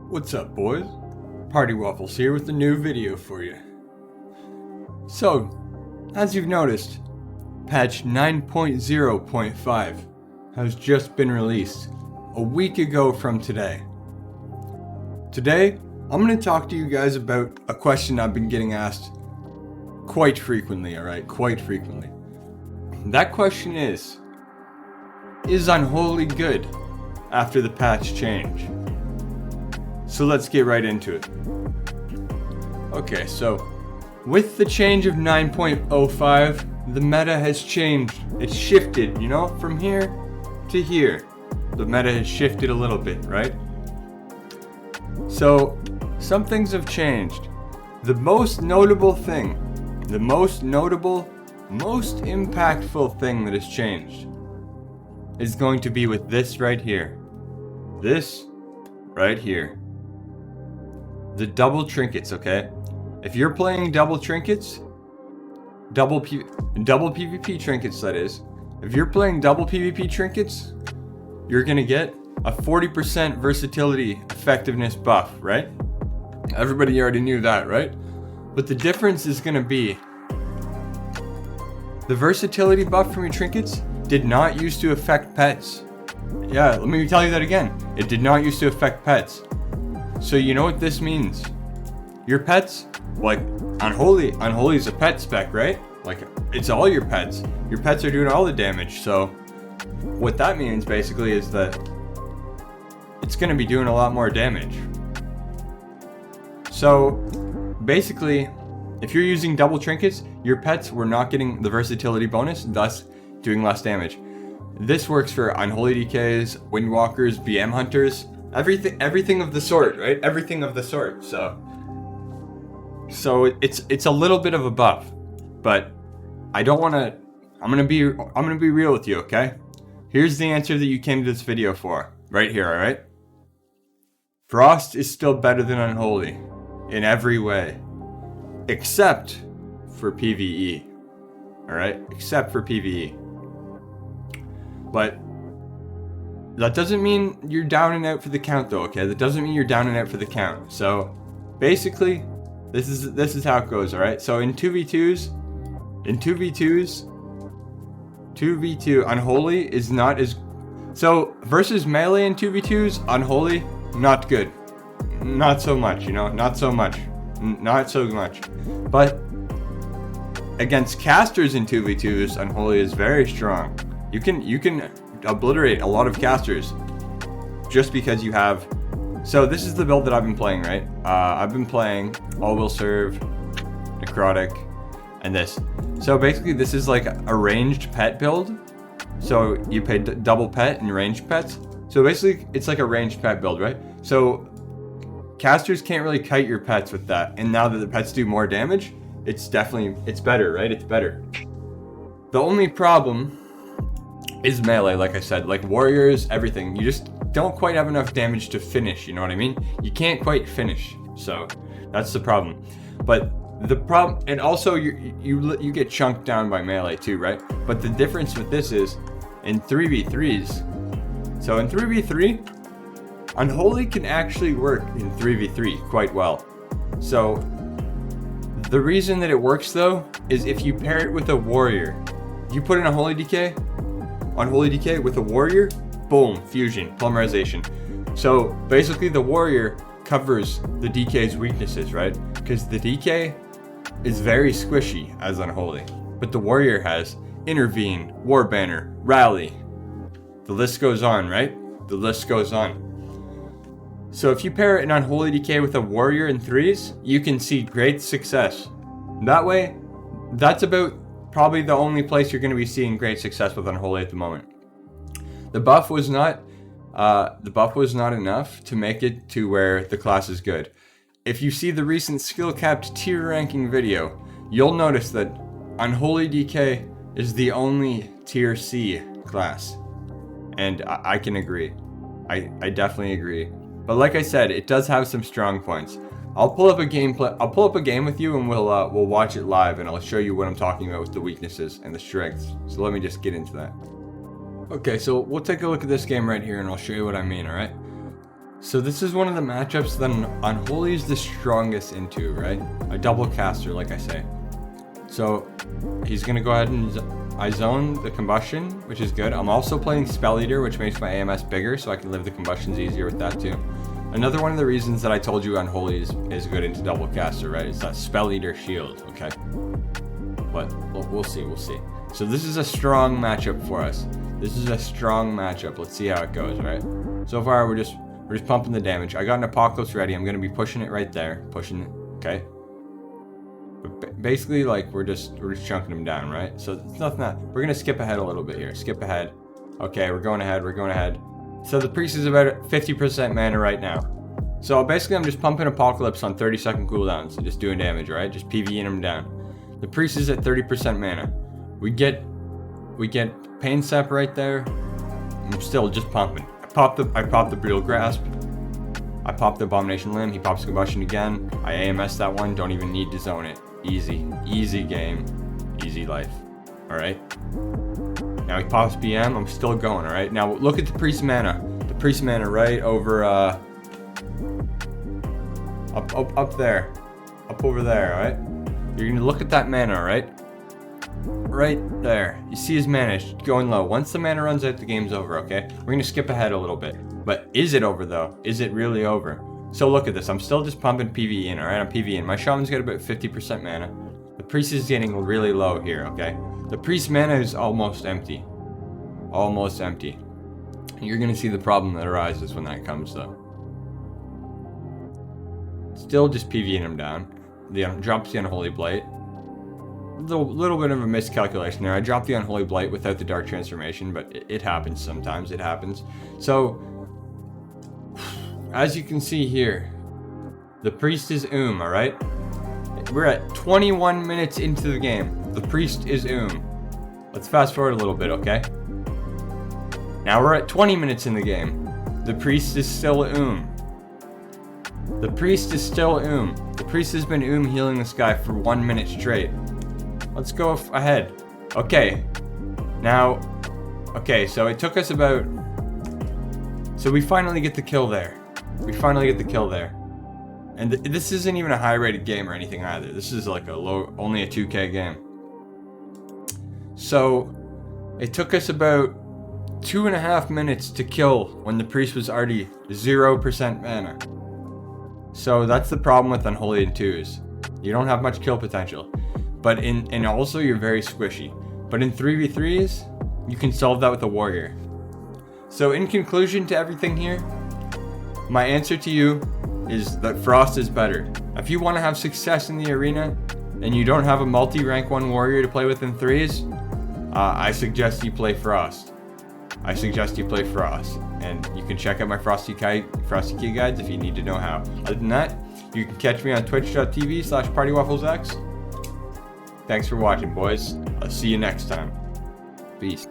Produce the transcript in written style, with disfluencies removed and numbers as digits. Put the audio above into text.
What's up, boys? Partywaffles here with a new video for you. So, as you've noticed, patch 9.0.5 has just been released a week ago from today. Today, I'm going to talk to you guys about a question I've been getting asked quite frequently, alright? Quite frequently. That question is Unholy good after the patch change? So let's get right into it. Okay, so with the change of 9.05, the meta has changed. It's shifted, from here to here. The meta has shifted a little bit, right? So some things have changed. The most notable thing, most impactful thing that has changed is going to be with this right here. This right here. The double trinkets, okay? If you're playing double trinkets, double PvP trinkets that is, if you're playing double PvP trinkets, you're gonna get a 40% versatility effectiveness buff, right? Everybody already knew that, right? But the difference is gonna be the versatility buff from your trinkets did not used to affect pets. Yeah, let me tell you that again. It did not used to affect pets. So you know what this means? Your pets, like Unholy is a pet spec, right? Like it's all your pets. Your pets are doing all the damage. So what that means basically is that it's going to be doing a lot more damage. So basically, if you're using double trinkets, your pets were not getting the versatility bonus, thus doing less damage. This works for Unholy DKs, Windwalkers, BM Hunters, everything of the sort, right? Everything of the sort. So it's a little bit of a buff, but I'm gonna be real with you, okay? Here's the answer that you came to this video for, right here, all right? Frost is still better than Unholy in every way, except for PvE, all right? Except for PvE. But that doesn't mean you're down and out for the count though, okay? That doesn't mean you're down and out for the count. So basically, this is how it goes, alright? So in 2v2s, 2v2, Unholy is not as... So versus melee in 2v2s, Unholy, not good. Not so much, not so much. Not so much. But against casters in 2v2s, Unholy is very strong. You can obliterate a lot of casters just because you have... So this is the build that I've been playing, right? I've been playing All Will Serve, Necrotic, and this. So basically this is like a ranged pet build. So you pay double pet and ranged pets. So basically it's like a ranged pet build, right? So casters can't really kite your pets with that. And now that the pets do more damage, it's better, right? It's better. The only problem is melee, like I said, like warriors, everything. You just don't quite have enough damage to finish, you know what I mean? You can't quite finish, so that's the problem. But the problem, and also you get chunked down by melee too, right? But the difference with this is in 3v3s. So in 3v3, Unholy can actually work in 3v3 quite well. So the reason that it works though is if you pair it with a warrior. You put in a Unholy DK with a warrior, boom, fusion, polymerization. So basically the warrior covers the DK's weaknesses, right? Because the DK is very squishy as Unholy, but the warrior has intervene, war banner, rally. The list goes on, right? The list goes on. So if you pair an Unholy DK with a warrior in 3s, you can see great success. That way, that's about probably the only place you're going to be seeing great success with Unholy at the moment. The buff was not enough to make it to where the class is good. If you see the recent skill capped tier ranking video, you'll notice that Unholy DK is the only tier C class. And I can agree. I definitely agree. But like I said, it does have some strong points. I'll pull up a game with you and we'll watch it live and I'll show you what I'm talking about with the weaknesses and the strengths. So let me just get into that. Okay, so we'll take a look at this game right here and I'll show you what I mean, alright? So this is one of the matchups that Unholy is the strongest into, right? A double caster, like I say. So he's gonna go ahead and I zone the combustion, which is good. I'm also playing Spell Eater, which makes my AMS bigger, so I can live the combustions easier with that too. Another one of the reasons that I told you Unholy is good into double caster, right? It's that Spell Eater shield, okay? But we'll see. So this is a strong matchup for us. This is a strong matchup. Let's see how it goes, right? So far, we're just pumping the damage. I got an Apocalypse ready. I'm gonna be pushing it right there, pushing it. Okay. But basically, like we're just chunking them down, right? So it's nothing that we're gonna skip ahead a little bit here. Skip ahead. Okay, we're going ahead. So the priest is about 50% mana right now. So basically, I'm just pumping Apocalypse on 30-second cooldowns and just doing damage, right? Just PvEing them down. The priest is at 30% mana. We get Pain Sap right there. I'm still just pumping. I popped the Brutal Grasp. I popped the Abomination Limb. He pops Combustion again. I AMS that one. Don't even need to zone it. Easy game, easy life. All right. Now he pops BM. I'm still going. All right. Now look at the priest mana. The priest mana right over up there, up over there. All right. You're gonna look at that mana. All right. Right there. You see his mana going low. Once the mana runs out, the game's over. Okay. We're gonna skip ahead a little bit. But is it over though? Is it really over? So look at this. I'm still just pumping PvE in, alright? I'm PvE in. My shaman's got about 50% mana. The priest is getting really low here, okay? The priest mana is almost empty. Almost empty. You're gonna see the problem that arises when that comes though. Still just PvEing him down. Drops the Unholy Blight. A little bit of a miscalculation there. I dropped the Unholy Blight without the Dark Transformation, but it happens sometimes. It happens. So as you can see here, the priest is alright? We're at 21 minutes into the game. The priest is Let's fast forward a little bit, okay? Now we're at 20 minutes in the game. The priest is still The priest is still The priest has been healing this guy for 1 minute straight. Let's go ahead. Okay. Now, okay, so it took us about... So we finally get the kill there. And this isn't even a high rated game or anything either. This is like only a 2K game. So it took us about 2.5 minutes to kill when the priest was already 0% mana. So that's the problem with Unholy in 2s. You don't have much kill potential. But and also you're very squishy. But in 3v3s, you can solve that with a warrior. So in conclusion to everything here, my answer to you is that Frost is better. If you want to have success in the arena and you don't have a multi-rank 1 warrior to play with in 3s, I suggest you play Frost. And you can check out my Frosty Key guides if you need to know how. Other than that, you can catch me on twitch.tv/PartywafflesX. Thanks for watching, boys. I'll see you next time. Peace.